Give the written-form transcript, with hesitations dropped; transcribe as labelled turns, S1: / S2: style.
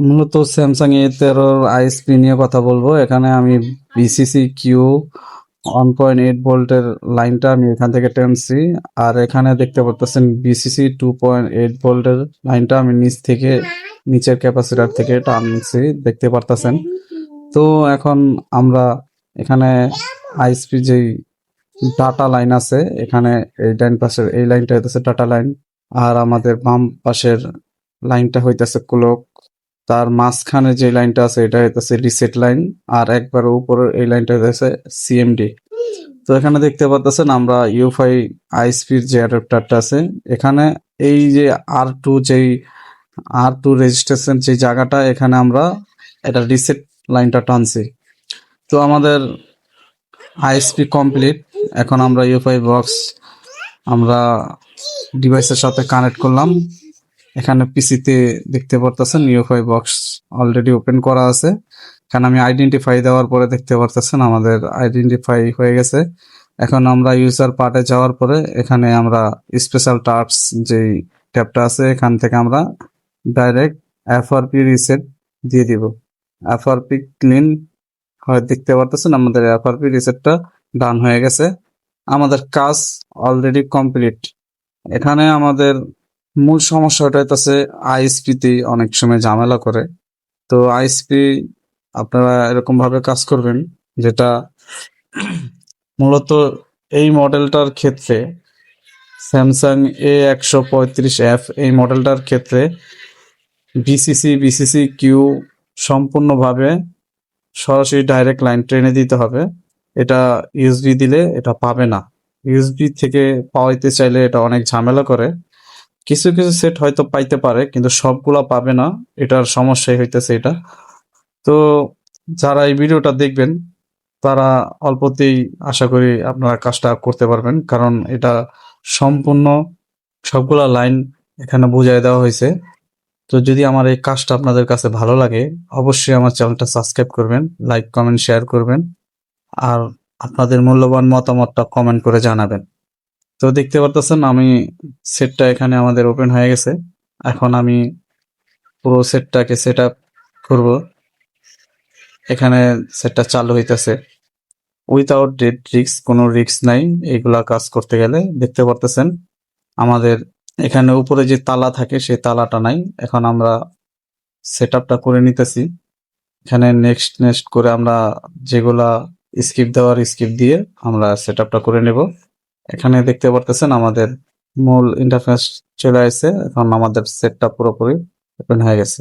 S1: মূলত Samsung A13 ISP নিয়ে কথা বলবো। এখানে আমি বিসিসি কিউ 1.8 ভোল্টের লাইনটা আমি এখান থেকে টেনছি, আর এখানে দেখতে পারতেছেন বিসিসি 2.8 ভোল্টের লাইনটা আমি নিচের ক্যাপাসিটার থেকে টানছি, দেখতে পারতেছেন। তো এখন আমরা এখানে আইএসপি যেই ডাটা লাইন আছে, এখানে এই ডান পাশের এই লাইনটা হইতেছে ডাটা লাইন, আর আমাদের বাম পাশের লাইনটা হইতেছে ক্লক। তার মাঝখানে যে লাইনটা আছে এটা হইতেছে রিসেট লাইন, আর একবার উপরের এই লাইনটা হইতেছে সিএমডি। তো এখানে দেখতে পাচ্ছেন আমরা ইউফাই আইএসপির যে অ্যাডাপ্টারটা আছে, এখানে এই যে আর টু রেজিস্ট্রেশন যে জায়গাটা, এখানে আমরা এটা রিসেট লাইনটা টানছি। তো আমাদের আইএসপি কমপ্লিট। এখন আমরা ইউফাই বক্স আমরা ডিভাইসের সাথে কানেক্ট করলাম। এখানে পিসিতে দেখতে পারতেছেন ইউএফআই বক্স অলরেডি ওপেন করা আছে। এখানে আমি আইডেন্টিফাই দেওয়ার পরে দেখতে পারতেছেন আমাদের আইডেন্টিফাই হয়ে গেছে। এখন আমরা ইউজার পার্টে যাওয়ার পরে এখানে আমরা স্পেশাল টাস্ক যেই ট্যাবটা আছে, এখান থেকে আমরা ডাইরেক্ট এফআরপি রিসেট দিয়ে দিব। এফআরপি ক্লিন হয়, দেখতে পারতেছেন আমাদের এফআরপি রিসেটটা ডান হয়ে গেছে। আমাদের কাজ অলরেডি কমপ্লিট। এখানে আমাদের মূল সমস্যাটা হইতেছে আইএসপি অনেক সময় ঝামেলা করে। তো আইএসপি আপনারা এরকম ভাবে কাজ করবেন, যেটা মূলত এই মডেলটার ক্ষেত্রে স্যামসাং A135F এই মডেলটার ক্ষেত্রে বিসিসি কিউ সম্পূর্ণভাবে সরাসরি ডাইরেক্ট লাইন ট্রেনে দিতে হবে। এটা ইউএসবি দিলে এটা পাবে না। ইউএসবি থেকে পাওয়াইতে চাইলে এটা অনেক ঝামেলা করে। কিছু কিছু সেট হয়তো পাইতে পারে, কিন্তু সবগুলা পাবে না। এটার সমস্যাই হইতেছে এটা। তো যারা এই ভিডিওটা দেখবেন তারা অল্পতেই আশা করি আপনারা কাজটা করতে পারবেন, কারণ এটা সম্পূর্ণ সবগুলা লাইন এখানে বুঝাই দেওয়া হয়েছে। তো যদি আমার এই কাজটা আপনাদের কাছে ভালো লাগে, অবশ্যই আমার চ্যানেলটা সাবস্ক্রাইব করবেন, লাইক কমেন্ট শেয়ার করবেন, আর আপনাদের মূল্যবান মতামতটা কমেন্ট করে জানাবেন। তো দেখতে পারতেছেন আমি সেটটা এখানে আমাদের ওপেন হয়ে গেছে। এখন আমি পুরো সেটটাকে সেট আপ করবো। এখানে সেটটা চালু হইতেছে উইথাউট ডেট রিস্ক, কোনো রিস্ক নাই এইগুলা কাজ করতে গেলে। দেখতে পারতেছেন আমাদের এখানে উপরে যে তালা থাকে সেই তালাটা নাই। এখন আমরা সেট আপটা করে নিতেছি। এখানে নেক্সট করে আমরা যেগুলা স্কিপ দেওয়ার স্কিপ দিয়ে আমরা সেট আপটা করে নেব। এখানে দেখতে পারতেছেন আমাদের মূল ইন্টারফেস চলে আসছে। এখন আমাদের সেটটা পুরোপুরি ওপেন হয়ে গেছে।